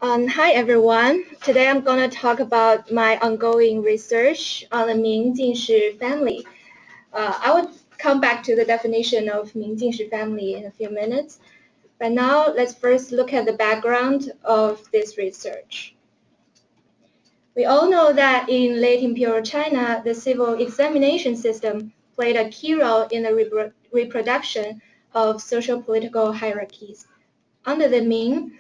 Hi everyone. Today I'm going to talk about my ongoing research on the Ming Jingshi family. I will come back to the definition of Ming Jingshi family in a few minutes. But now let's first look at the background of this research. We all know that in late imperial China, the civil examination system played a key role in the reproduction of social political hierarchies. Under the Ming,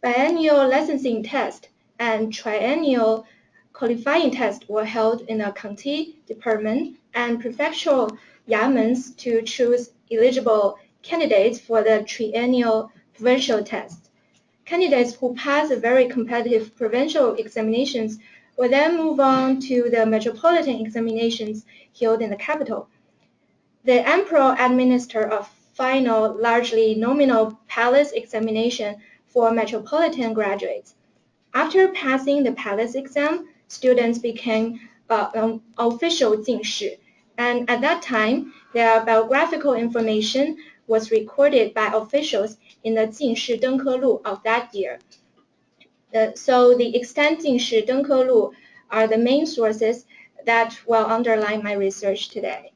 biennial licensing test and triennial qualifying test were held in the county, department, and prefectural yamens to choose eligible candidates for the triennial provincial test. Candidates who pass the very competitive provincial examinations will then move on to the metropolitan examinations held in the capital. The emperor administered a final, largely nominal palace examination for metropolitan graduates. After passing the palace exam, students became an official jingshi, and at that time, their biographical information was recorded by officials in the Jingshi Dengke Lu of that year. So the extant Jingshi Dengke Lu are the main sources that will underline my research today.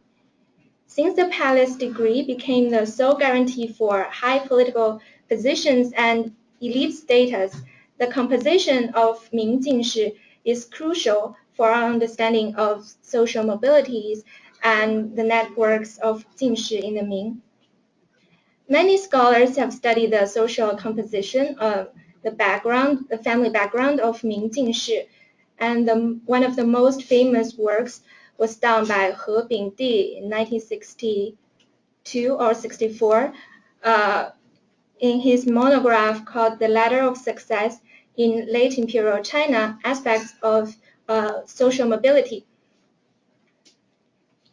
Since the palace degree became the sole guarantee for high political positions and elite status, the composition of Ming Jingshi is crucial for our understanding of social mobilities and the networks of Jingshi in the Ming. Many scholars have studied the social composition of the family background of Ming Jingshi, and one of the most famous works was done by He Bingdi in 1962 or 64 in his monograph called The Ladder of Success in Late Imperial China, Aspects of Social Mobility.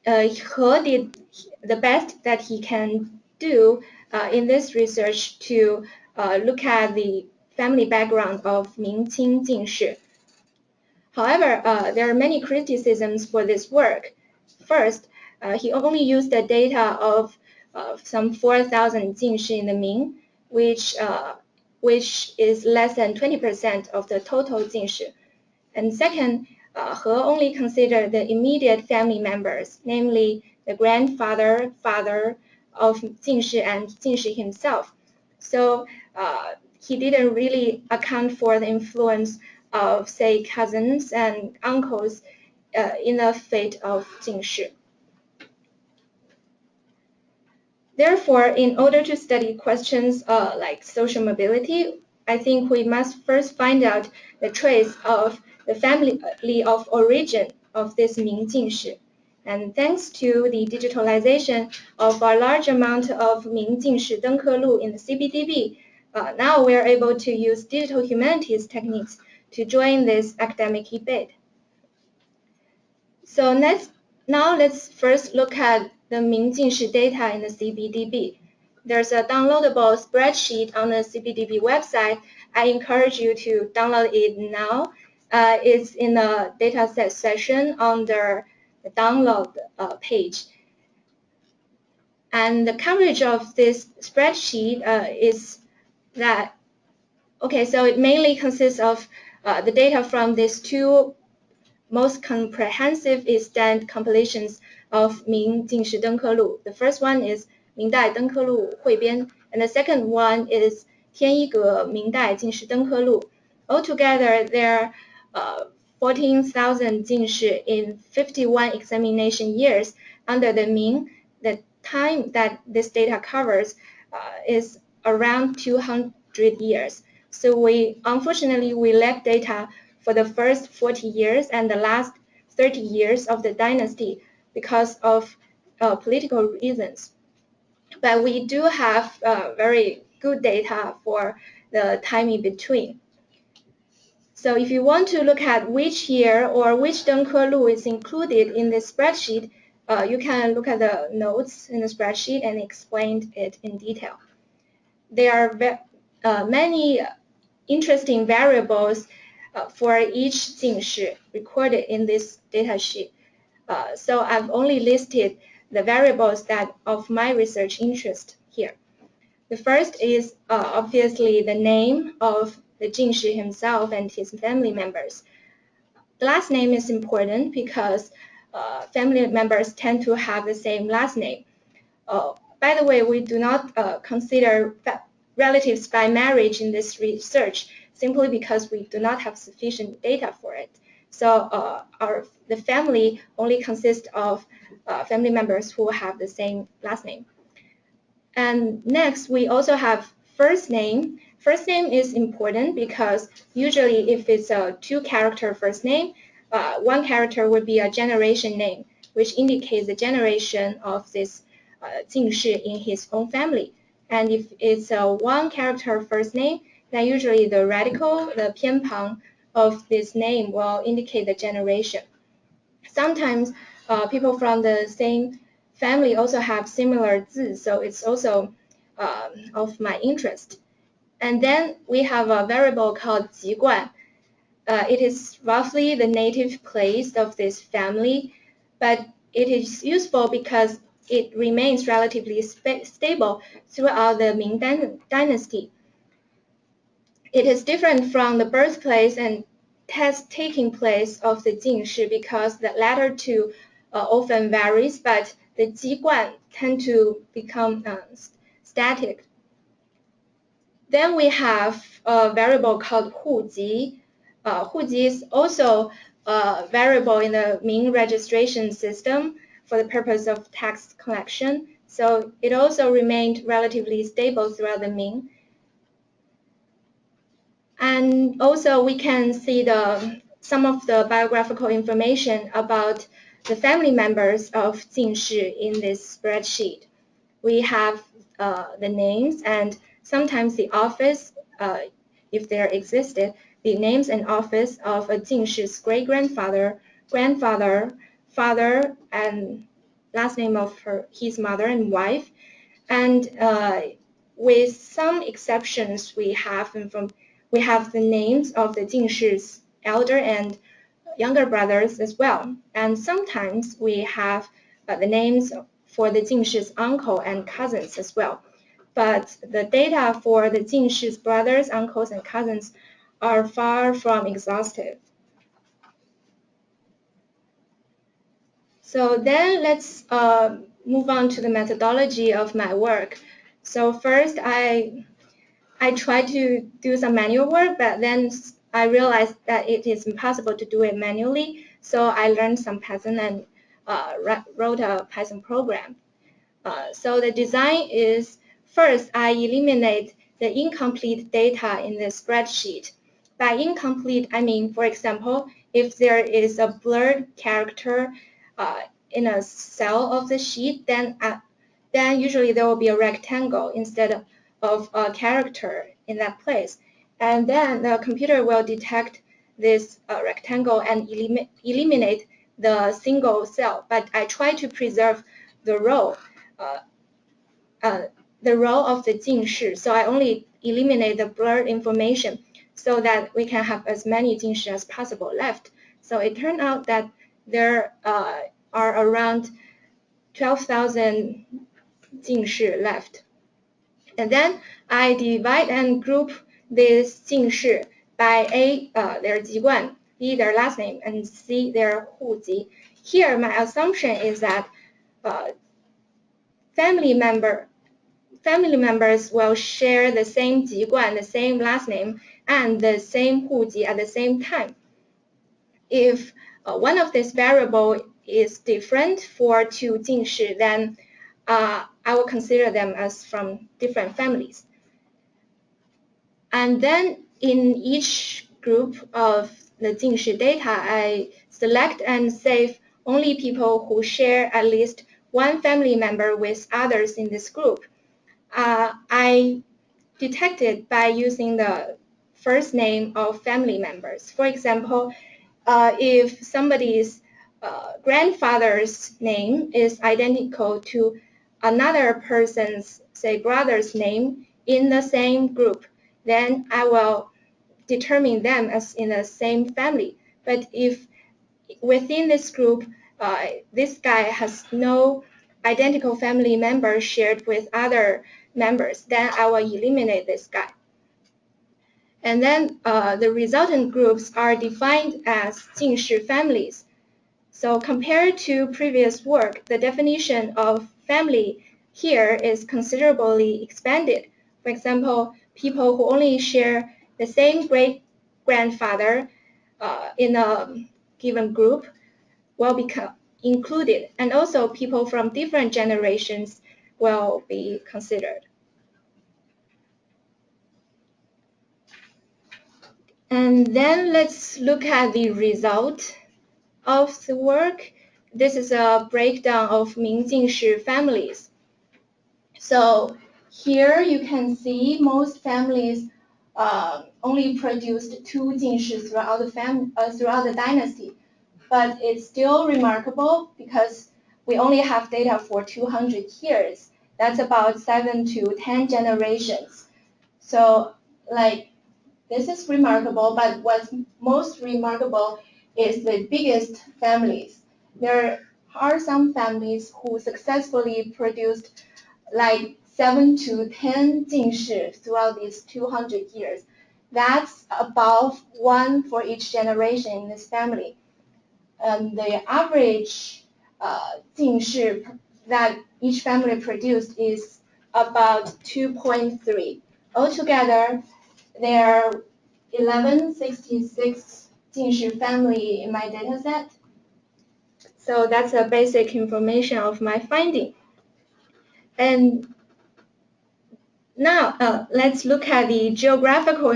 He did the best that he can do in this research to look at the family background of Ming Qing Jingshi. However, there are many criticisms for this work. First, he only used the data of some 4,000 Jingshi in the Ming, which is less than 20% of the total Jingshi. And second, He only considered the immediate family members, namely the grandfather, father of Jingshi and Jingshi himself. So he didn't really account for the influence of, say, cousins and uncles in the fate of Jingshi. Therefore, in order to study questions like social mobility, I think we must first find out the trace of the family of origin of this Ming Jingshi. And thanks to the digitalization of a large amount of Ming Jingshi Dengke Lu in the CBDB, now we are able to use digital humanities techniques to join this academic debate. So now let's first look at the Ming Jingshi data in the CBDB. There's a downloadable spreadsheet on the CBDB website. I encourage you to download it now. It's in the dataset section under the download page. And the coverage of this spreadsheet is that, okay, so it mainly consists of the data from these two most comprehensive extant compilations of Ming Jingshi Dengke Lu. The first one is Mingdai Dengke Lu Huibian, and the second one is Tianyige Mingdai Jingshi Dengke Lu. Altogether, there are 14,000 Jingshi in 51 examination years under the Ming. The time that this data covers is around 200 years. So unfortunately, we lack data for the first 40 years and the last 30 years of the dynasty because of political reasons. But we do have very good data for the time in between. So if you want to look at which year or which Dengke Lu is included in this spreadsheet, you can look at the notes in the spreadsheet and explain it in detail. There are many interesting variables for each Jingshi recorded in this data sheet. So I've only listed the variables that of my research interest here. The first is obviously the name of the 进士 himself and his family members. The last name is important because family members tend to have the same last name. By the way, we do not consider relatives by marriage in this research simply because we do not have sufficient data for it. So the family only consists of family members who have the same last name. And next, we also have first name. First name is important because usually if it's a two-character first name, one character would be a generation name, which indicates the generation of this 进士 in his own family. And if it's a one-character first name, then usually the radical, the 偏旁 of this name will indicate the generation. Sometimes people from the same family also have similar 字, so it's also of my interest. And then we have a variable called 籍贯. It is roughly the native place of this family, but it is useful because it remains relatively stable throughout the Ming dynasty. It is different from the birthplace and test-taking place of the 进士 because the latter two often varies, but the 籍贯 tend to become static. Then we have a variable called 户籍. 户籍 is also a variable in the Ming registration system for the purpose of tax collection, so it also remained relatively stable throughout the Ming. And also we can see some of the biographical information about the family members of 进士 in this spreadsheet. We have the names and sometimes the office, if there existed, the names and office of a 进士's great-grandfather, grandfather, father, and last name of his mother and wife. And with some exceptions, we have the names of the 进士's elder and younger brothers as well. And sometimes we have the names for the 进士's uncle and cousins as well. But the data for the 进士's brothers, uncles, and cousins are far from exhaustive. So then let's move on to the methodology of my work. So first, I tried to do some manual work, but then I realized that it is impossible to do it manually. So I learned some Python and wrote a Python program. So the design is, first, I eliminate the incomplete data in the spreadsheet. By incomplete, I mean, for example, if there is a blurred character in a cell of the sheet, then usually there will be a rectangle instead of a character in that place. And then the computer will detect this rectangle and eliminate the single cell. But I try to preserve the row of the 进士, so I only eliminate the blurred information so that we can have as many 进士 as possible left. So it turned out that there are around 12,000 进士 left. And then I divide and group this 进士 by A, their 籍贯, B, their last name, and C, their 户籍. Here, my assumption is that family members will share the same 籍贯, the same last name, and the same 户籍 at the same time. If one of these variable is different for two 进士, then I will consider them as from different families. And then in each group of the 进士 data, I select and save only people who share at least one family member with others in this group. I detect it by using the first name of family members. For example, if somebody's grandfather's name is identical to another person's, say, brother's name in the same group, then I will determine them as in the same family. But if within this group, this guy has no identical family member shared with other members, then I will eliminate this guy. And then the resultant groups are defined as 进士 families. So compared to previous work, the definition of family here is considerably expanded. For example, people who only share the same great-grandfather in a given group will become included, and also people from different generations will be considered. And then let's look at the result of the work. This is a breakdown of Mingjingshi families. So here you can see most families only produced 2 Jingshi throughout the dynasty. But it's still remarkable because we only have data for 200 years. That's about 7 to 10 generations. So this is remarkable, but what's most remarkable is the biggest families. There are some families who successfully produced 7 to 10 Jingshi throughout these 200 years. That's above 1 for each generation in this family. And the average 进士 that each family produced is about 2.3. Altogether, there are 1166 进士 family in my dataset. So that's a basic information of my finding. And now let's look at the geographical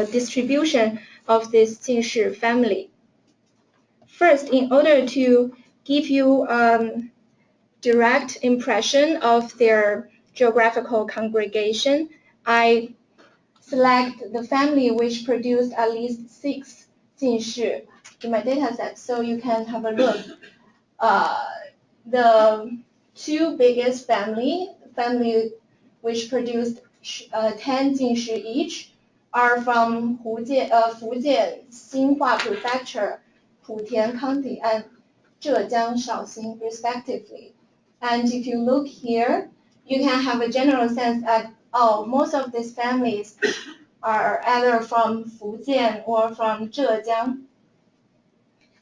distribution of this 进士 family. First, in order to give you direct impression of their geographical congregation, I select the family which produced at least 6 进士 in my dataset, so you can have a look. The 2 biggest family which produced 10 进士 each, are from Fujian Xinhua Prefecture, Putian County, and Zhejiang Shaoxing, respectively. And if you look here, you can have a general sense that, most of these families are either from Fujian or from Zhejiang.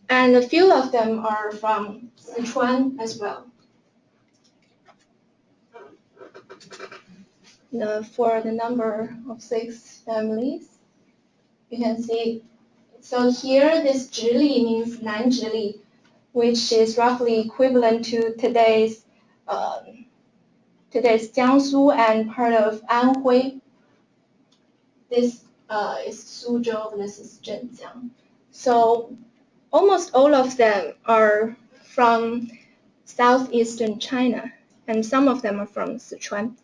And a few of them are from Sichuan as well. For the number of 6 families, you can see. So here, this 直隶 means 南直隶, which is roughly equivalent to today's Jiangsu and part of Anhui. This is Suzhou, this is Zhenjiang. So almost all of them are from southeastern China, and some of them are from Sichuan.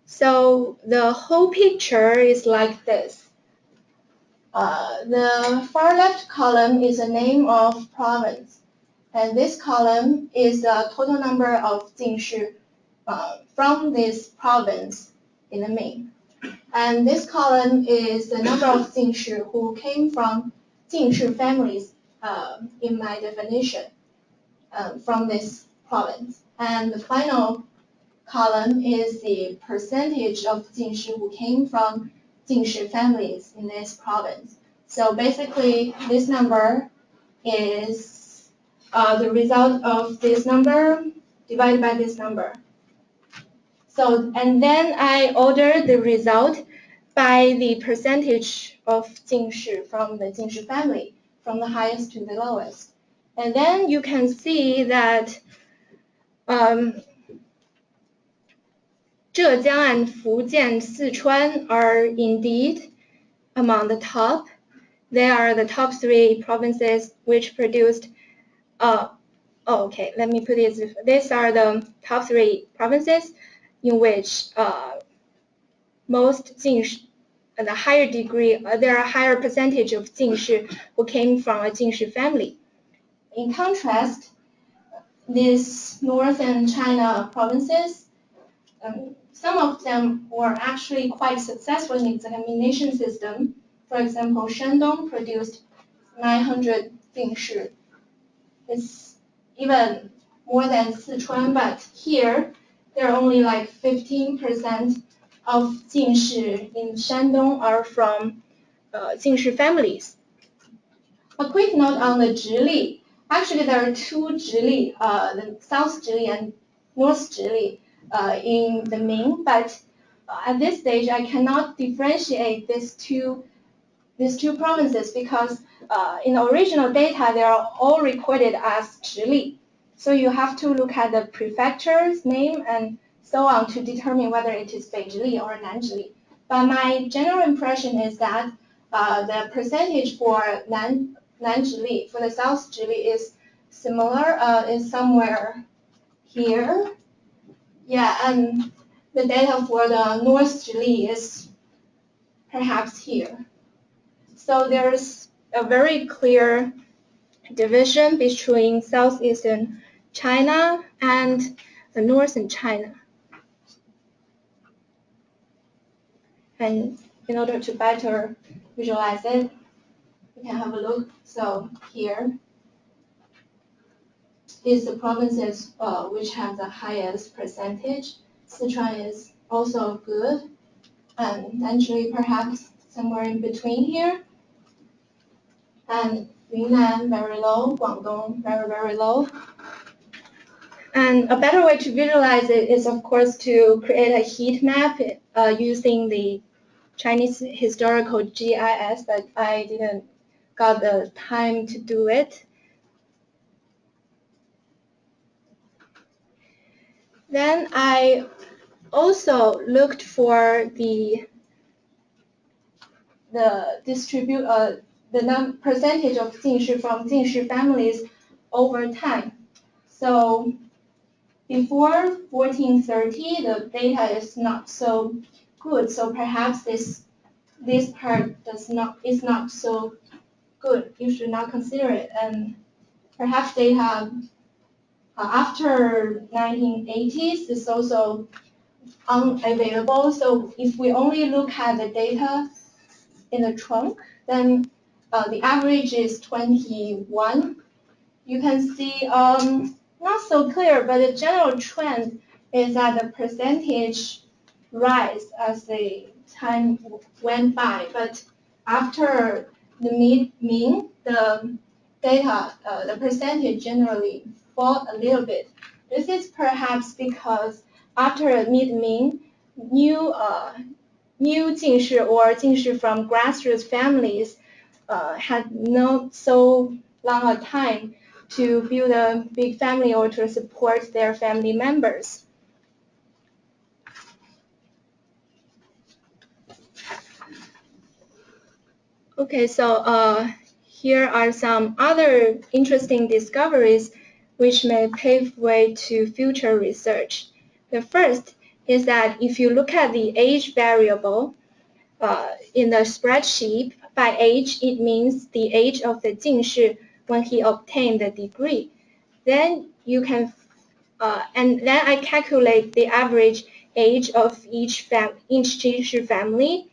So the whole picture is like this. The far left column is the name of province, and this column is the total number of 进士 from this province in the main. And this column is the number of 进士 who came from 进士 families in my definition from this province. And the final column is the percentage of 进士 who came from 进士 families in this province. So basically, this number is the result of this number divided by this number. So, and then I ordered the result by the percentage of 进士 from the 进士 family, from the highest to the lowest. And then you can see that Zhejiang and Fujian, Sichuan are indeed among the top. They are the top 3 provinces which produced, okay, let me put it, these are the top 3 provinces in which most 进士, the higher degree, there are a higher percentage of 进士 who came from a 进士 family. In contrast, these northern China provinces, some of them were actually quite successful in the examination system. For example, Shandong produced 900 进士. It's even more than Sichuan, but here there are only 15% of 进士 in Shandong are from Jingshi families. A quick note on the Zhili. Actually, there are two Zhili, the South Zhili and North Zhili in the Ming, but at this stage, I cannot differentiate these two provinces because in the original data, they are all recorded as Zhili. So you have to look at the prefecture's name and so on to determine whether it is Beizhili or Nanzhili. But my general impression is that the percentage for Nanzhili, for the South Zhili, is similar, is somewhere here. Yeah, and the data for the North Zhili is perhaps here. So there's a very clear division between southeastern China and the northern China. And in order to better visualize it, we can have a look. So here is the provinces which have the highest percentage. Sichuan is also good, and Nanzhili perhaps somewhere in between here. And Yunnan very low, Guangdong very, very low. And a better way to visualize it is, of course, to create a heat map using the Chinese historical GIS, but I didn't got the time to do it. Then I also looked for the percentage of Jingshi from Jingshi families over time. So before 1430, the data is not so good. So perhaps this part is not so good. You should not consider it. And perhaps data after 1980s is also unavailable. So if we only look at the data in the trunk, then the average is 21. You can see not so clear, but the general trend is that the percentage rise as the time went by. But after the mid-Ming, the data, the percentage generally fall a little bit. This is perhaps because after mid-Ming, new Jingshi or Jingshi from grassroots families had not so long a time to build a big family or to support their family members. Okay, so here are some other interesting discoveries which may pave way to future research. The first is that if you look at the age variable in the spreadsheet, by age it means the age of the Jingshi when he obtained the degree. Then you can, and then I calculate the average age of each Jingshi family,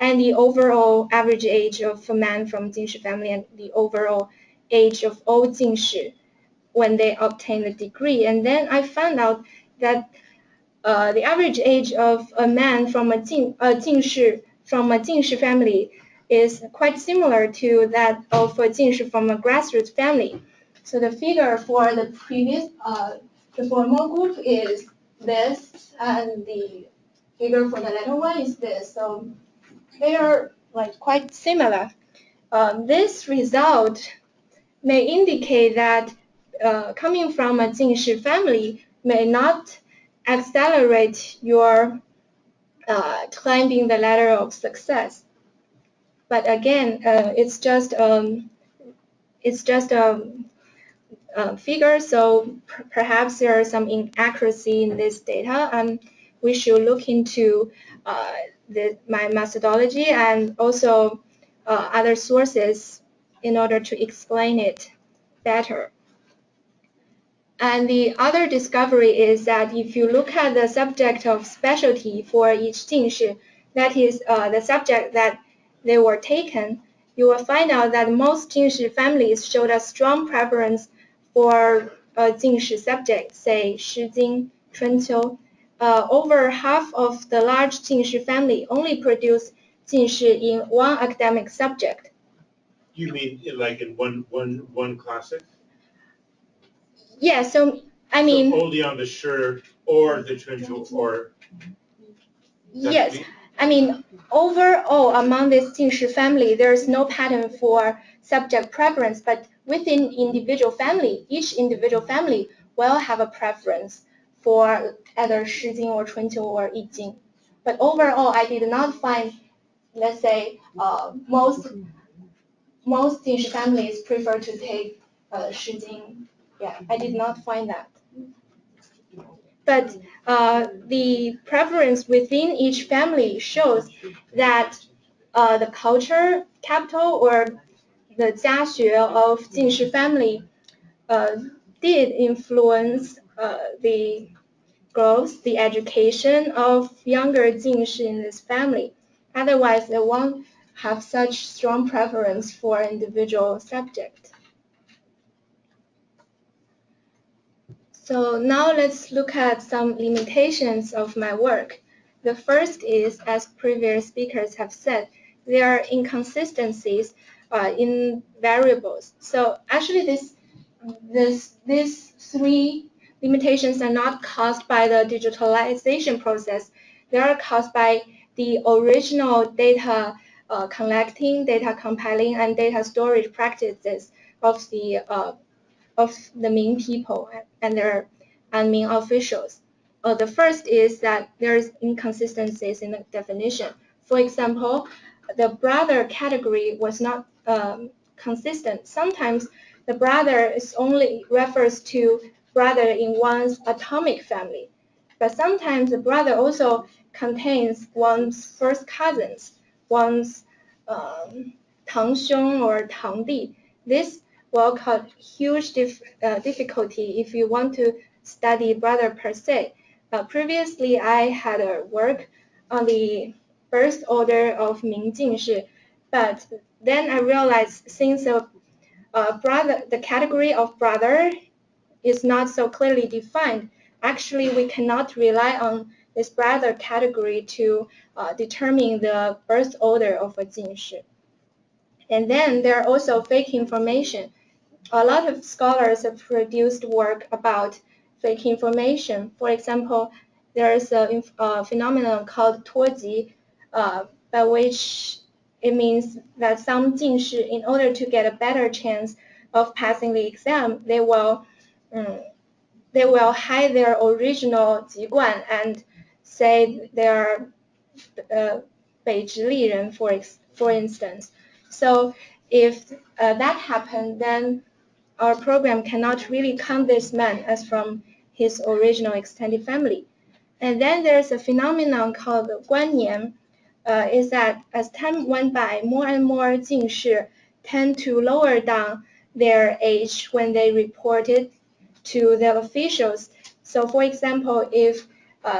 and the overall average age of a man from Jingshi family, and the overall age of all Jingshi when they obtain the degree. And then I found out that the average age of a man from a Jingshi family is quite similar to that of a Jingshi from a grassroots family. So the figure for the previous, the formal group is this, and the figure for the latter one is this. So they are like quite similar. This result may indicate that coming from a Jingshi family may not accelerate your climbing the ladder of success. But again, it's just a figure, so perhaps there is some inaccuracy in this data, and we should look into my methodology and also other sources in order to explain it better. And the other discovery is that if you look at the subject of specialty for each Jingshi, that is the subject that they were taken, you will find out that most Jingshi families showed a strong preference for a Jingshi subject, say Shi Jing, Chunqiu. Over half of the large Jingshi family only produce Jingshi in one academic subject. You mean like in one classic? Yeah, so I mean. So only on the Shi or the Chunju or. Yes, I mean, overall among this Jingshi family, there is no pattern for subject preference, but within individual family, each individual family will have a preference for either Shijing or Chunqiu or Yijing. But overall, I did not find, let's say, most Jingshi families prefer to take Shijing. Yeah, I did not find that. But the preference within each family shows that the culture capital or the jiaxue of Jingshi family did influence the growth, the education of younger Jingshi in this family. Otherwise, they won't have such strong preference for individual subject. So now let's look at some limitations of my work. The first is, as previous speakers have said, there are inconsistencies in variables. So actually these three limitations are not caused by the digitalization process. They are caused by the original data collecting, data compiling, and data storage practices of the Ming people and their Ming officials. The first is that there's inconsistencies in the definition. For example, the brother category was not consistent. Sometimes the brother is only refers to brother in one's atomic family, but sometimes the brother also contains one's first cousins, one's tangxiong or tangdi. This will cause huge difficulty if you want to study brother per se. Previously, I had a work on the birth order of Ming Jingshi, but then I realized since the category of brother is not so clearly defined, actually we cannot rely on this brother category to determine the birth order of a Jingshi. And then there are also fake information. A lot of scholars have produced work about fake information. For example, there is a phenomenon called 脱籍, by which it means that some Jingshi, in order to get a better chance of passing the exam, they will hide their original 籍贯 and say they are 北直隶人, for instance. So if that happened, then our program cannot really count this man as from his original extended family. And then there's a phenomenon called 观念, is that as time went by, more and more Jingshi tend to lower down their age when they reported to the officials. So for example, if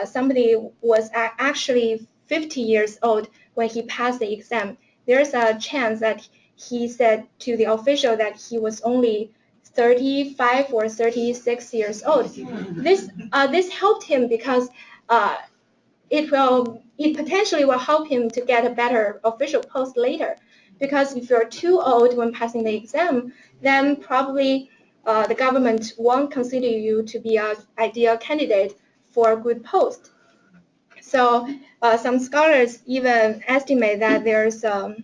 somebody was actually 50 years old when he passed the exam, there's a chance that he said to the official that he was only 35 or 36 years old. This helped him because it potentially will help him to get a better official post later. Because if you're too old when passing the exam, then probably the government won't consider you to be an ideal candidate for a good post. So some scholars even estimate that there's a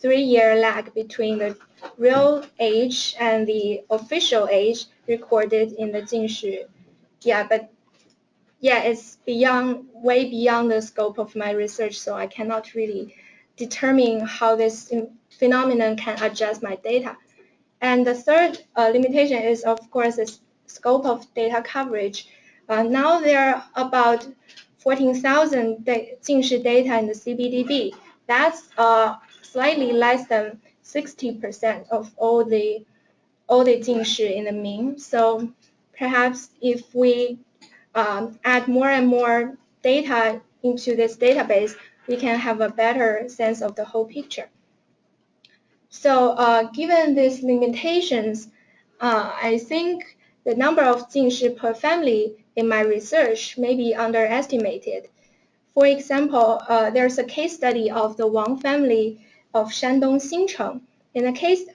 3-year lag between the real age and the official age recorded in the Jingshi. Yeah, but yeah, it's way beyond the scope of my research, so I cannot really determine how this phenomenon can adjust my data. And the third limitation is, of course, the scope of data coverage. Now there are about 14,000 Jingshi data in the CBDB. That's slightly less than 60% of all the Jingshi in the Ming. So perhaps if we add more and more data into this database, we can have a better sense of the whole picture. So given these limitations, I think the number of Jingshi per family in my research may be underestimated. For example, there's a case study of the Wang family of Shandong Xincheng. And the case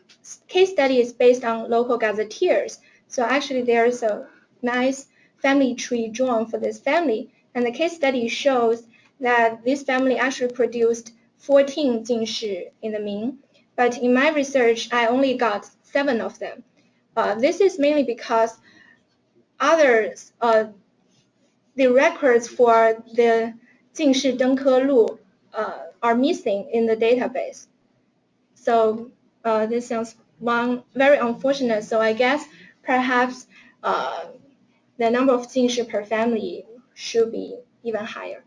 study is based on local gazetteers. So actually there's a nice family tree drawn for this family. And the case study shows that this family actually produced 14 Jingshi in the Ming. But in my research, I only got 7 of them. This is mainly because others, the records for the Jingshi Dengke Lu are missing in the database. So this sounds very unfortunate. So I guess perhaps the number of Jingshi per family should be even higher.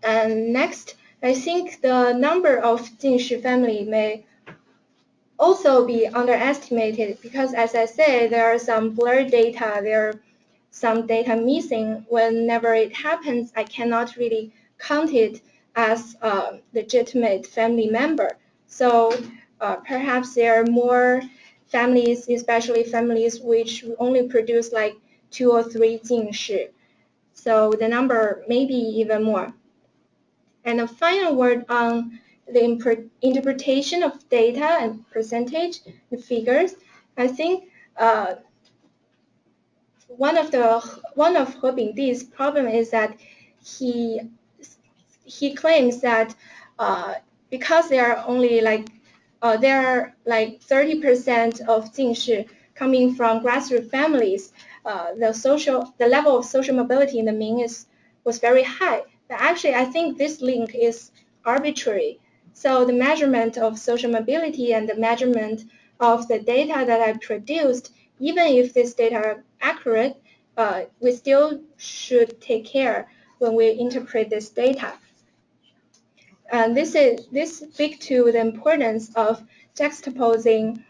And next, I think the number of Jingshi family may also be underestimated because, as I said, there are some blurred data, there are some data missing. Whenever it happens, I cannot really count it as a legitimate family member. So perhaps there are more families, especially families which only produce like 2 or 3 Jingshi. So the number may be even more. And a final word on the interpretation of data and percentage and figures. I think one of He Bingdi's problem is that he claims that because there are only there are like 30% of Jingshi coming from grassroots families, the level of social mobility in the Ming was very high. But actually, I think this link is arbitrary. So the measurement of social mobility and the measurement of the data that I produced, even if this data are accurate, we still should take care when we interpret this data. And this speaks to the importance of juxtaposing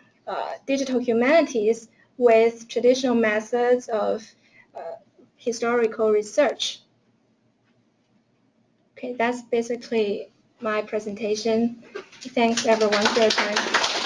digital humanities with traditional methods of historical research. Okay, that's basically my presentation. Thanks everyone for your time.